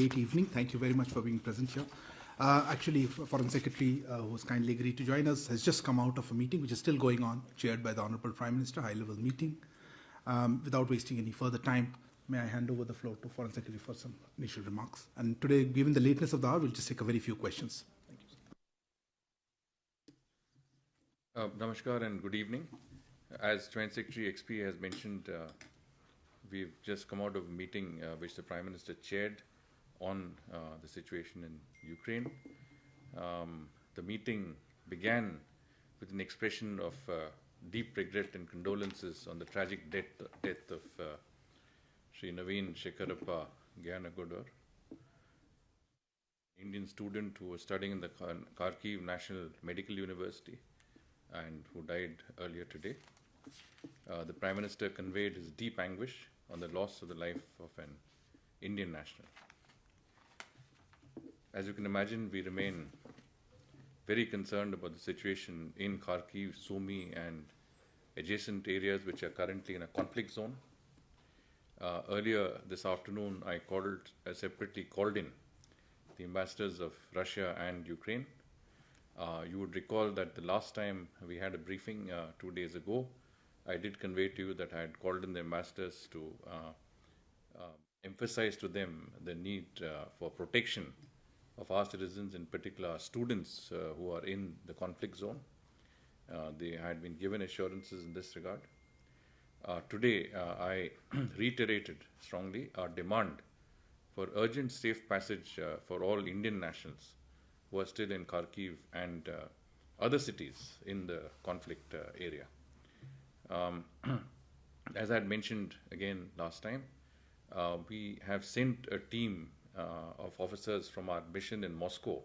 late evening. Thank you very much for being present here. Actually, Foreign Secretary, who has kindly agreed to join us, has just come out of a meeting which is still going on, chaired by the Honorable Prime Minister, high-level meeting. Without wasting any further time, may I hand over the floor to Foreign Secretary for some initial remarks. And today, given the lateness of the hour, we'll just take a very few questions. Thank you. Namaskar and good evening. As Joint Secretary XP has mentioned, we've just come out of a meeting which the Prime Minister chaired on the situation in Ukraine. The meeting began with an expression of deep regret and condolences on the tragic death of Sri Naveen Shekharappa Gyanagodar, Indian student who was studying in the Kharkiv National Medical University and who died earlier today. The Prime Minister conveyed his deep anguish on the loss of the life of an Indian national. As you can imagine, we remain very concerned about the situation in Kharkiv, Sumy, and adjacent areas which are currently in a conflict zone. Earlier this afternoon, I separately called in the ambassadors of Russia and Ukraine. You would recall that the last time we had a briefing 2 days ago, I did convey to you that I had called in the ambassadors to emphasize to them the need for protection of our citizens, in particular students who are in the conflict zone. They had been given assurances in this regard. Today, I reiterated strongly our demand for urgent safe passage for all Indian nationals who are still in Kharkiv and other cities in the conflict area. As I had mentioned again last time, we have sent a team of officers from our mission in Moscow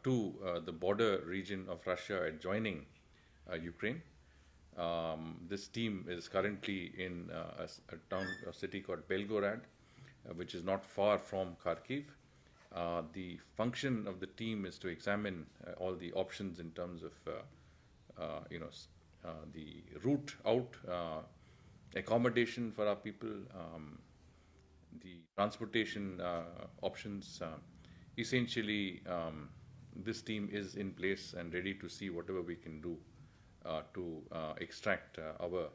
to the border region of Russia adjoining Ukraine. This team is currently in a city called Belgorod, which is not far from Kharkiv. The function of the team is to examine all the options in terms of, the route out, accommodation for our people, the transportation options. Essentially, this team is in place and ready to see whatever we can do to extract our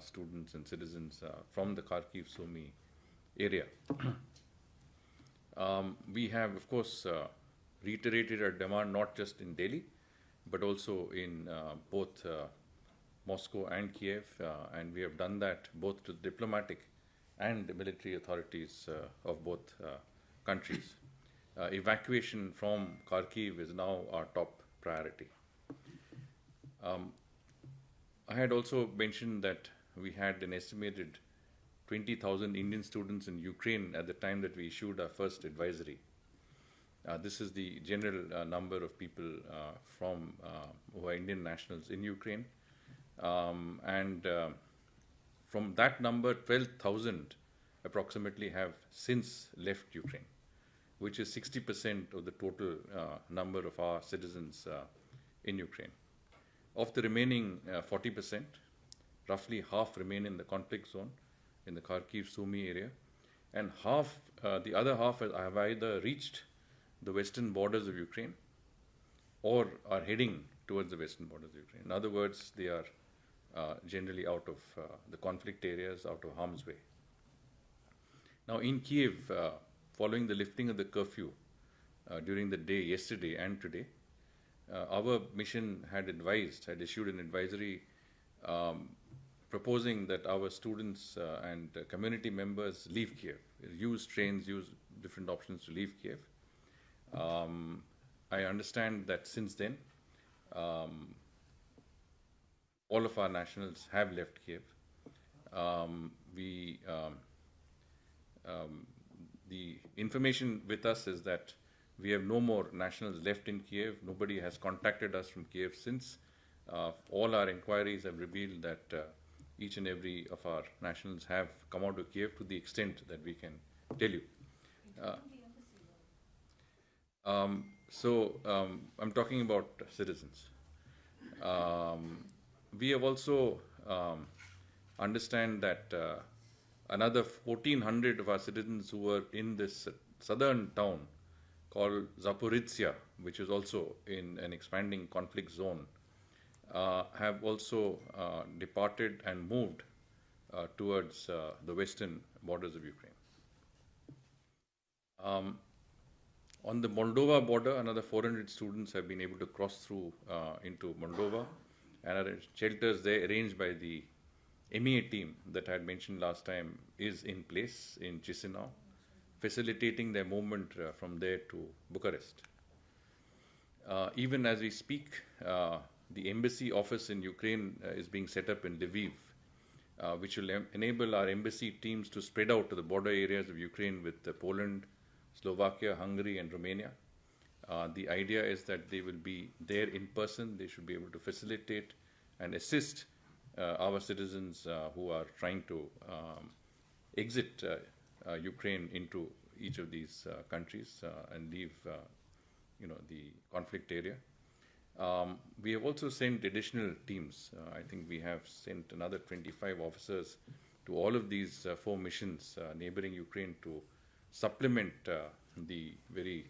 students and citizens from the Kharkiv-Sumy area. We have, of course, reiterated our demand not just in Delhi, but also in both Moscow and Kyiv, and we have done that both to diplomatic and the military authorities of both countries. Evacuation from Kharkiv is now our top priority. I had also mentioned that we had an estimated 20,000 Indian students in Ukraine at the time that we issued our first advisory. This is the general number of people who are Indian nationals in Ukraine. From that number, 12,000 approximately have since left Ukraine, which is 60% of the total number of our citizens in Ukraine. Of the remaining 40%, roughly half remain in the conflict zone in the Kharkiv-Sumy area, and the other half have either reached the western borders of Ukraine or are heading towards the western borders of Ukraine. In other words, they are generally out of the conflict areas, out of harm's way. Now in Kyiv, following the lifting of the curfew during the day yesterday and today, our mission had issued an advisory proposing that our students and community members leave Kyiv, use trains, use different options to leave Kyiv. I understand that since then, all of our nationals have left Kyiv. The information with us is that we have no more nationals left in Kyiv. Nobody has contacted us from Kyiv since. All our inquiries have revealed that each and every of our nationals have come out of Kyiv to the extent that we can tell you. I'm talking about citizens. We have also understand that another 1,400 of our citizens who were in this southern town called Zaporizhia, which is also in an expanding conflict zone, have also departed and moved towards the western borders of Ukraine. On the Moldova border, another 400 students have been able to cross through into Moldova and are shelters there arranged by the MEA team that I had mentioned last time is in place in Chisinau, facilitating their movement from there to Bucharest. Even as we speak, the embassy office in Ukraine is being set up in Lviv, which will enable our embassy teams to spread out to the border areas of Ukraine with Poland, Slovakia, Hungary, and Romania. The idea is that they will be there in person. They should be able to facilitate and assist our citizens who are trying to exit Ukraine into each of these countries and leave, the conflict area. We have also sent additional teams. I think we have sent another 25 officers to all of these 4 missions neighboring Ukraine to supplement the very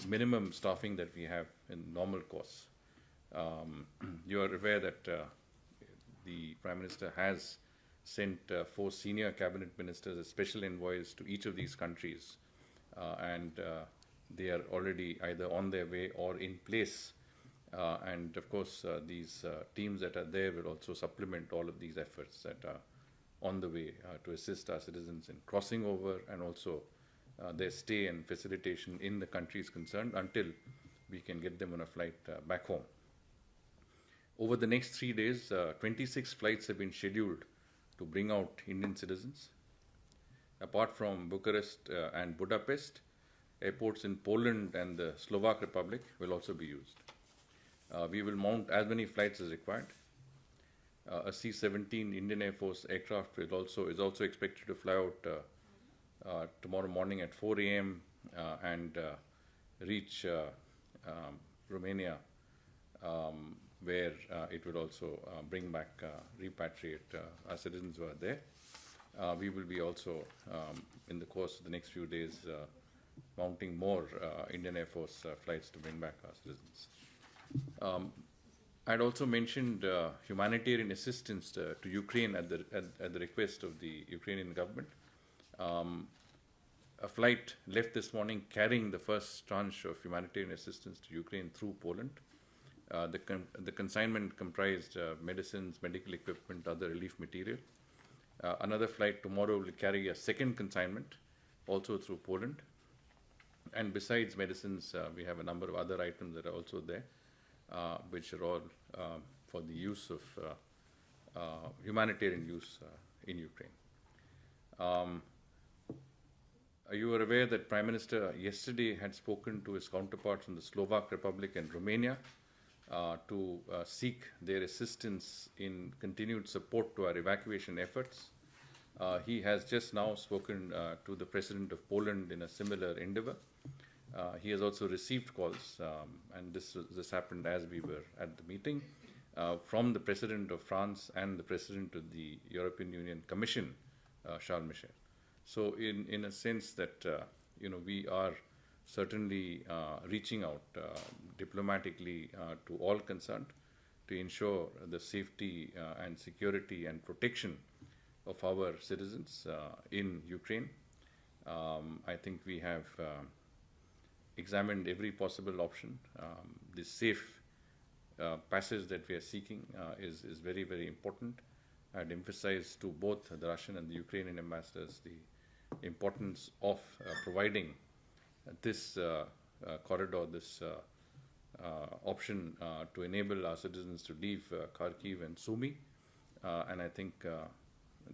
minimum staffing that we have in normal course. You are aware that the Prime Minister has sent 4 senior cabinet ministers as special envoys to each of these countries, and they are already either on their way or in place. And of course, these teams that are there will also supplement all of these efforts that are on the way to assist our citizens in crossing over and also their stay and facilitation in the countries concerned until we can get them on a flight back home. Over the next 3 days, 26 flights have been scheduled to bring out Indian citizens. Apart from Bucharest and Budapest, airports in Poland and the Slovak Republic will also be used. We will mount as many flights as required. A C-17 Indian Air Force aircraft is also expected to fly out tomorrow morning at 4 a.m. And reach Romania, where it will also bring back, repatriate our citizens who are there. We will be also, in the course of the next few days, mounting more Indian Air Force flights to bring back our citizens. I'd also mentioned humanitarian assistance to Ukraine at the request of the Ukrainian government. A flight left this morning carrying the first tranche of humanitarian assistance to Ukraine through Poland. The consignment comprised medicines, medical equipment, other relief material. Another flight tomorrow will carry a second consignment, also through Poland. And besides medicines, we have a number of other items that are also there, which are all for the use of humanitarian use in Ukraine. You are aware that Prime Minister yesterday had spoken to his counterparts from the Slovak Republic and Romania to seek their assistance in continued support to our evacuation efforts. He has just now spoken to the President of Poland in a similar endeavor. He has also received calls, and this happened as we were at the meeting, from the President of France and the President of the European Union Commission, Charles Michel. So in a sense that, we are certainly reaching out diplomatically to all concerned to ensure the safety and security and protection of our citizens in Ukraine. I think we have examined every possible option. The safe passage that we are seeking is very, very important. I'd emphasize to both the Russian and the Ukrainian ambassadors the importance of providing this corridor, this option to enable our citizens to leave Kharkiv and Sumy. And I think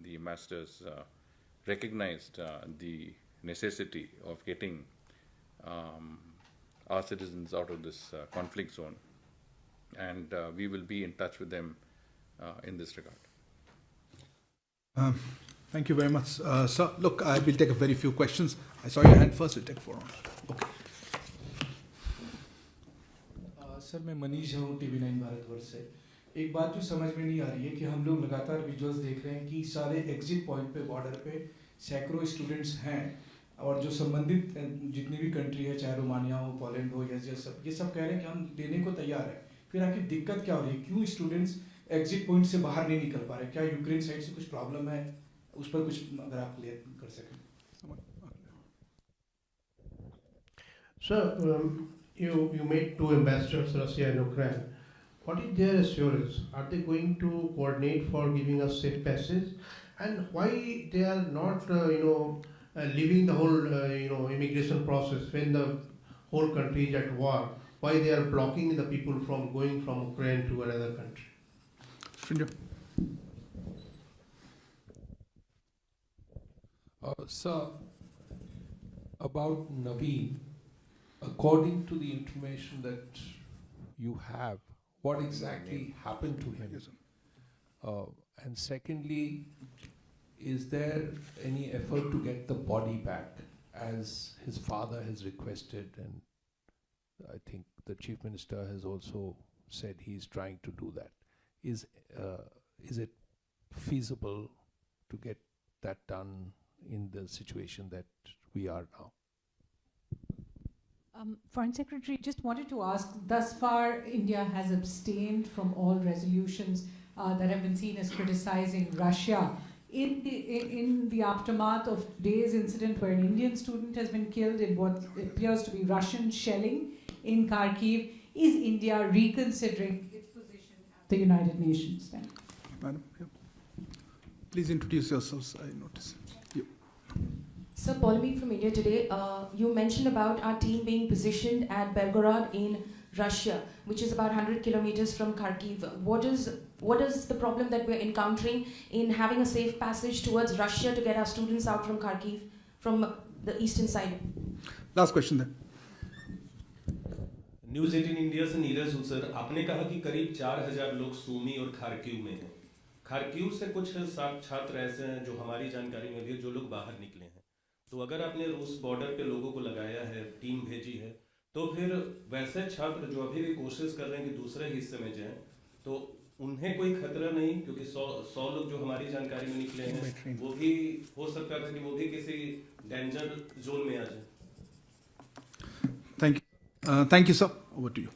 the ambassadors recognized the necessity of getting our citizens out of this conflict zone. And we will be in touch with them in this regard. Thank you very much. Sir, look, I will take a very few questions. I saw your hand first, we'll take 4 rounds. Okay. Sir मैं मनीष हूँ TV9 Bharatvarsh से. एक बात जो समझ में नहीं आ रही है कि हम लोग लगातार विजुअल्स देख रहे हैं कि सारे एग्जिट पॉइंट पे बॉर्डर पे सैकड़ों स्टूडेंट्स हैं और जो संबंधित जितनी भी कंट्री है, चाहे रोमानिया हो, पोलैंड हो, या ये सब कह रहे हैं कि हम देने को तैयार है। फिर आखिर दिक्कत क्या हो रही है, क्यों स्टूडेंट्स एग्जिट पॉइंट से बाहर नहीं निकल पा रहे? क्या यूक्रेन साइड से कुछ प्रॉब्लम है? उस पर कुछ अगर आप क्लियर कर सकें। Sir, you made two ambassadors, Russia and Ukraine. What is their assurance? Are they going to coordinate for giving us safe passage? And why they are not, leaving the whole, immigration process when the whole country is at war? Why they are blocking the people from going from Ukraine to another country? Shringla. Sir, about Naveen, according to the information that you have, what exactly happened to him? Yes, sir. And secondly, is there any effort to get the body back as his father has requested, and I think the Chief Minister has also said he's trying to do that. Is it feasible to get that done in the situation that we are now? Foreign Secretary, just wanted to ask, thus far India has abstained from all resolutions that have been seen as criticizing Russia. In the aftermath of today's incident where an Indian student has been killed in what appears to be Russian shelling in Kharkiv, is India reconsidering its position at the United Nations? Thank you. Madam, yeah. Please introduce yourselves, I notice. Sir, Polemy from India Today. You mentioned about our team being positioned at Belgorod in Russia, which is about 100 kilometers from Kharkiv. What is the problem that we're encountering in having a safe passage towards Russia to get our students out from Kharkiv, from the eastern side? Last question then. News 18 India से नीरज हूँ sir. आपने कहा कि करीब 4000 लोग सूमी और खारकीव में हैं। खारकीव से कुछ छात्र ऐसे हैं जो हमारी जानकारी में भी है, जो लोग बाहर निकले हैं। तो अगर आपने रूस बॉर्डर पे लोगों को लगाया है, टीम भेजी है, तो फिर वैसे छात्र जो अभी भी कोशिश कर रहे हैं कि दूसरे हिस्से में जाएं, तो उन्हें कोई खतरा नहीं, क्योंकि 100 लोग जो हमारी जानकारी में निकले हैं, वो भी हो सकता था कि वो भी किसी डेंजर जोन में आ जाए। Thank you, sir. Over to you.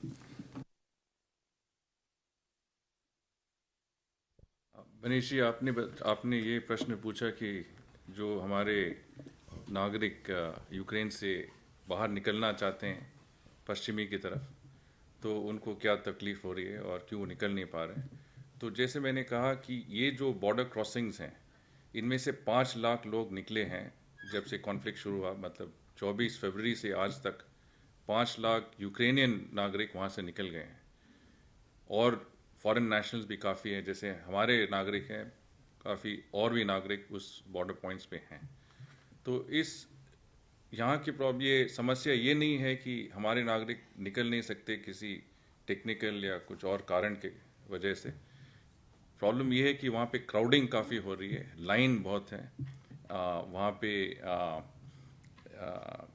Manish ji, आपने ये प्रश्न पूछा कि जो हमारे नागरिक यूक्रेन से बाहर निकलना चाहते हैं पश्चिमी की तरफ, तो उनको क्या तकलीफ़ हो रही है और क्यों निकल नहीं पा रहे हैं। तो जैसे मैंने कहा कि ये जो बॉर्डर क्रॉसिंग्स हैं, इनमें से 5 लाख लोग निकले हैं जब से कॉन्फ्लिक्ट शुरू हुआ, मतलब 24 फरवरी से आज तक 5 लाख यूक्रेनियन नागरिक वहाँ से निकल गए हैं। और फॉरेन नेशनल्स भी काफ़ी हैं, जैसे हमारे नागरिक हैं काफ़ी, और भी नागरिक उस बॉर्डर पॉइंट्स पे हैं। तो यहाँ की प्रॉब्लम, ये समस्या ये नहीं है कि हमारे नागरिक निकल नहीं सकते किसी टेक्निकल या कुछ और कारण के वजह से। प्रॉब्लम ये है कि वहाँ पे क्राउडिंग काफ़ी हो रही है, लाइन बहुत है वहाँ पे।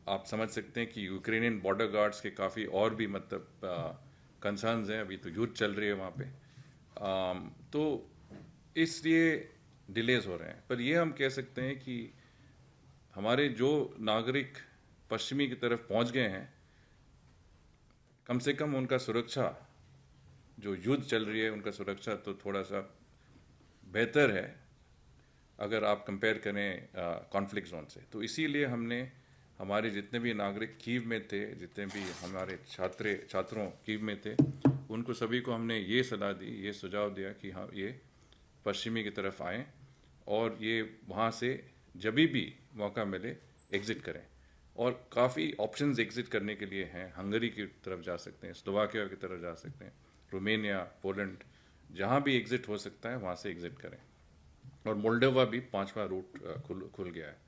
आप समझ सकते हैं कि यूक्रेनियन बॉर्डर गार्ड्स के काफ़ी और भी मतलब कंसर्न्स हैं। अभी तो युद्ध चल रही है वहाँ पे, तो इसलिए डिलेज हो रहे हैं। पर ये हम कह सकते हैं कि हमारे जो नागरिक पश्चिमी की तरफ पहुँच गए हैं, कम से कम उनका सुरक्षा, जो युद्ध चल रही है उनका सुरक्षा तो थोड़ा सा बेहतर है अगर आप कंपेयर करें कॉन्फ्लिक्ट जोन से। तो इसीलिए हमने हमारे जितने भी नागरिक कीव में थे, जितने भी हमारे छात्रों कीव में थे, उनको सभी को हमने ये सलाह दी, ये सुझाव दिया कि हाँ, ये पश्चिमी की तरफ आएँ और ये वहाँ से जब भी मौका मिले एग्ज़िट करें। और काफ़ी ऑप्शंस एग्ज़िट करने के लिए हैं। हंगरी की तरफ जा सकते हैं, स्लोवाकिया की तरफ जा सकते हैं, रोमेनिया, पोलैंड, जहाँ भी एग्ज़िट हो सकता है वहाँ से एग्ज़िट करें। और मोल्डोवा भी 5वां रूट खुल गया है।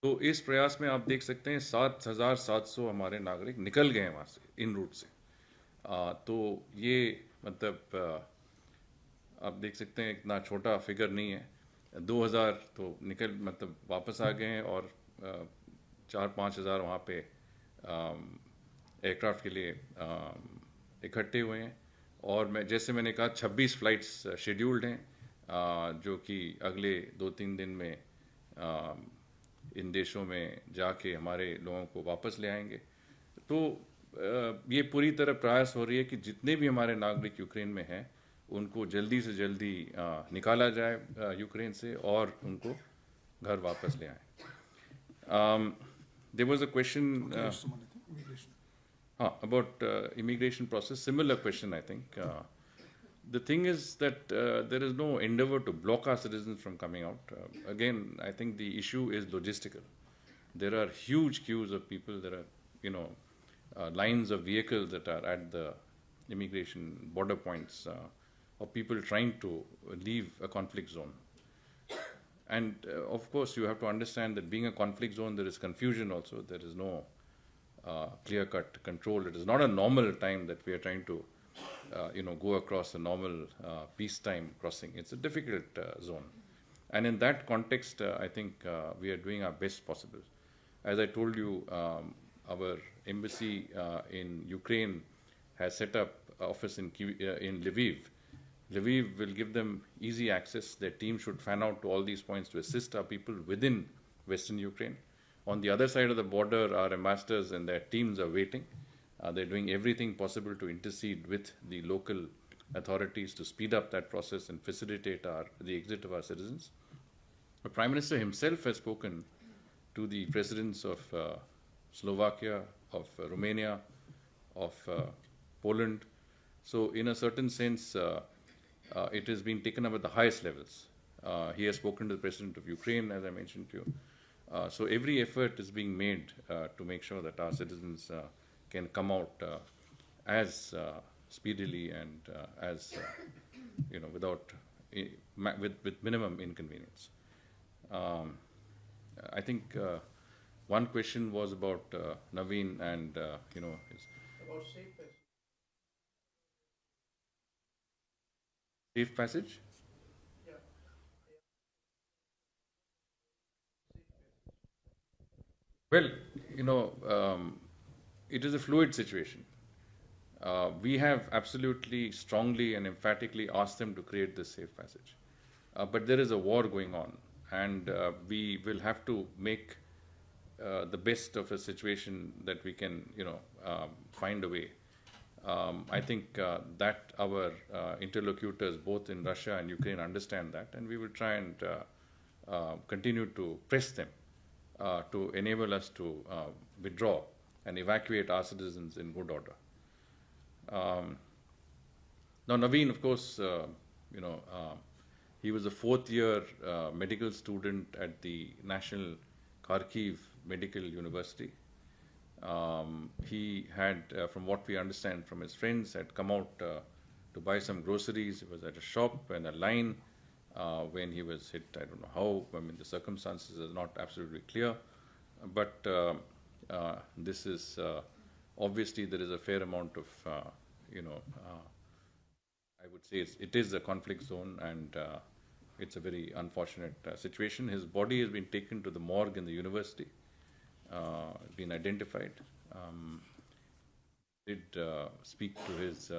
तो इस प्रयास में आप देख सकते हैं 7700 हमारे नागरिक निकल गए हैं वहाँ से, इन रूट से। तो ये मतलब आप देख सकते हैं इतना छोटा फिगर नहीं है। 2000 तो निकल मतलब वापस आ गए हैं और 4-5 हज़ार वहाँ पे एयरक्राफ्ट के लिए इकट्ठे हुए हैं। और जैसे मैंने कहा 26 फ्लाइट्स शेड्यूल्ड हैं जो कि अगले 2-3 दिन में इन देशों में जाके हमारे लोगों को वापस ले आएंगे। तो ये पूरी तरह प्रयास हो रही है कि जितने भी हमारे नागरिक यूक्रेन में हैं उनको जल्दी से जल्दी निकाला जाए यूक्रेन से और उनको घर वापस ले आए। There was a question about immigration process, similar question I think. The thing is that there is no endeavor to block our citizens from coming out. Again, I think the issue is logistical. There are huge queues of people. There are, lines of vehicles that are at the immigration border points of people trying to leave a conflict zone. And of course, you have to understand that being a conflict zone, there is confusion also. There is no clear-cut control. It is not a normal time that we are trying to, go across a normal peacetime crossing. It's a difficult zone. And in that context, I think we are doing our best possible. As I told you, our embassy in Ukraine has set up an office in Lviv. Lviv will give them easy access. Their team should fan out to all these points to assist our people within Western Ukraine. On the other side of the border, our ambassadors and their teams are waiting. They're doing everything possible to intercede with the local authorities to speed up that process and facilitate the exit of our citizens. The Prime Minister himself has spoken to the presidents of Slovakia, of Romania, of Poland. So in a certain sense, it has been taken up at the highest levels. He has spoken to the President of Ukraine, as I mentioned to you. So every effort is being made to make sure that our citizens can come out as speedily and as without with minimum inconvenience. I think one question was about Naveen and his About safe passage. Well, it is a fluid situation. We have absolutely strongly and emphatically asked them to create this safe passage. But there is a war going on, and we will have to make the best of a situation that we can, find a way. I think that our interlocutors, both in Russia and Ukraine, understand that, and we will try and continue to press them to enable us to withdraw and evacuate our citizens in good order. Now, Naveen, of course, he was a fourth-year medical student at the National Kharkiv Medical University. He had, from what we understand from his friends, had come out to buy some groceries. He was at a shop and a line when he was hit. I don't know how. I mean, the circumstances are not absolutely clear. But this is, obviously, there is a fair amount of, I would say it is a conflict zone, and it's a very unfortunate situation. His body has been taken to the morgue in the university, been identified. Did speak to his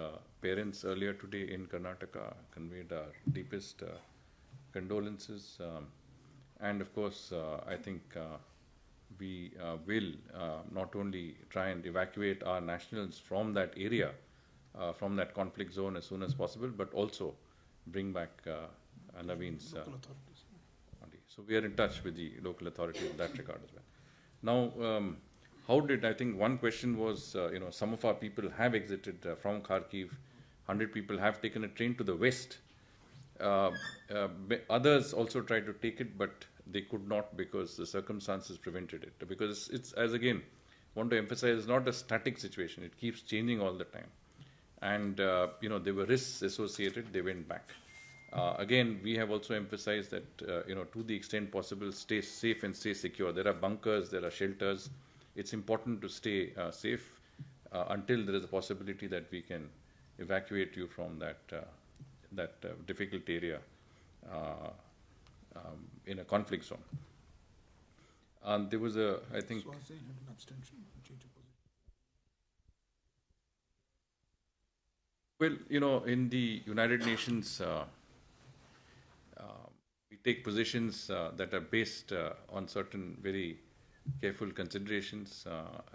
parents earlier today in Karnataka, conveyed our deepest condolences. And of course, I think we will not only try and evacuate our nationals from that area, from that conflict zone as soon as possible, but also bring back Naveen's body. So we are in touch with the local authorities in that regard as well. Now, how did, I think one question was, some of our people have exited from Kharkiv. 100 people have taken a train to the west. Others also tried to take it, but they could not because the circumstances prevented it. Because it's as again, want to emphasize, it's not a static situation. It keeps changing all the time. And, there were risks associated, they went back. Again, we have also emphasized that, to the extent possible, stay safe and stay secure. There are bunkers, there are shelters. It's important to stay safe until there is a possibility that we can evacuate you from that difficult area in a conflict zone. There was I think... Well, in the United Nations, we take positions that are based on certain very careful considerations,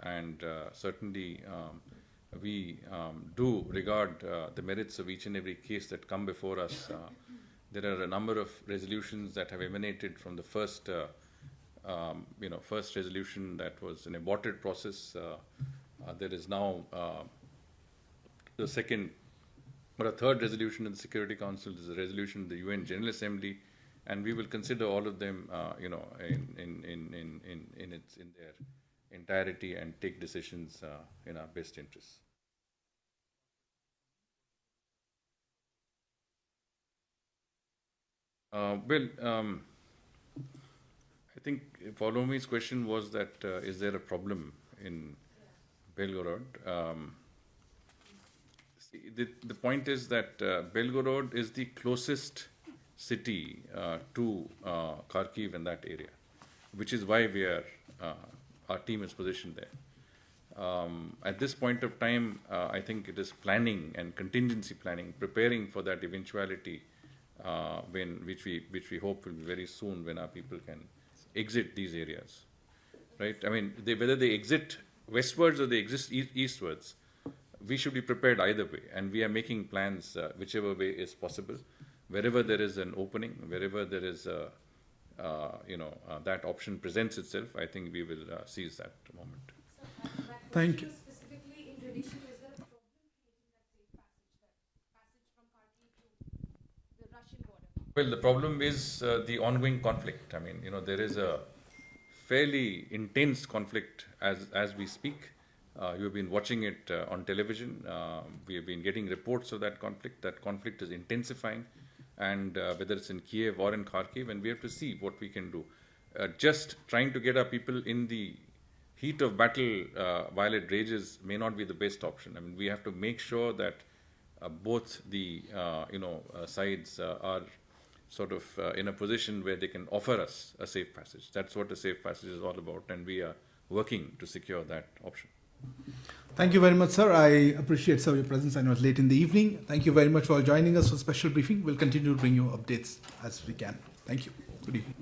and certainly we do regard the merits of each and every case that come before us. There are a number of resolutions that have emanated from the first resolution that was an aborted process. There is now the second or a third resolution in the Security Council. Is a resolution in the UN General Assembly, and we will consider all of them, in their entirety and take decisions in our best interests. I think Paulomi's question was that is there a problem in Belgorod? The point is that Belgorod is the closest city to Kharkiv in that area, which is why our team is positioned there. At this point of time, I think it is planning and contingency planning, preparing for that eventuality, which we hope will be very soon, when our people can exit these areas, right? I mean, whether they exit westwards or they exit eastwards, we should be prepared either way, and we are making plans whichever way is possible. Wherever there is an opening, wherever there is that option presents itself, I think we will seize that moment. Thank you. Specifically in relation, is there a problem creating that passage from Kharkiv to the Russian border? Well, the problem is the ongoing conflict. I mean, there is a fairly intense conflict as we speak. You have been watching it on television. We have been getting reports of that conflict. That conflict is intensifying, and whether it's in Kyiv or in Kharkiv, and we have to see what we can do. Just trying to get our people in the heat of battle while it rages may not be the best option. I mean, we have to make sure that both the sides are sort of in a position where they can offer us a safe passage. That's what a safe passage is all about, and we are working to secure that option. Thank you very much, sir. I appreciate, sir, your presence. I know it's late in the evening. Thank you very much for joining us for special briefing. We'll continue to bring you updates as we can. Thank you. Good evening.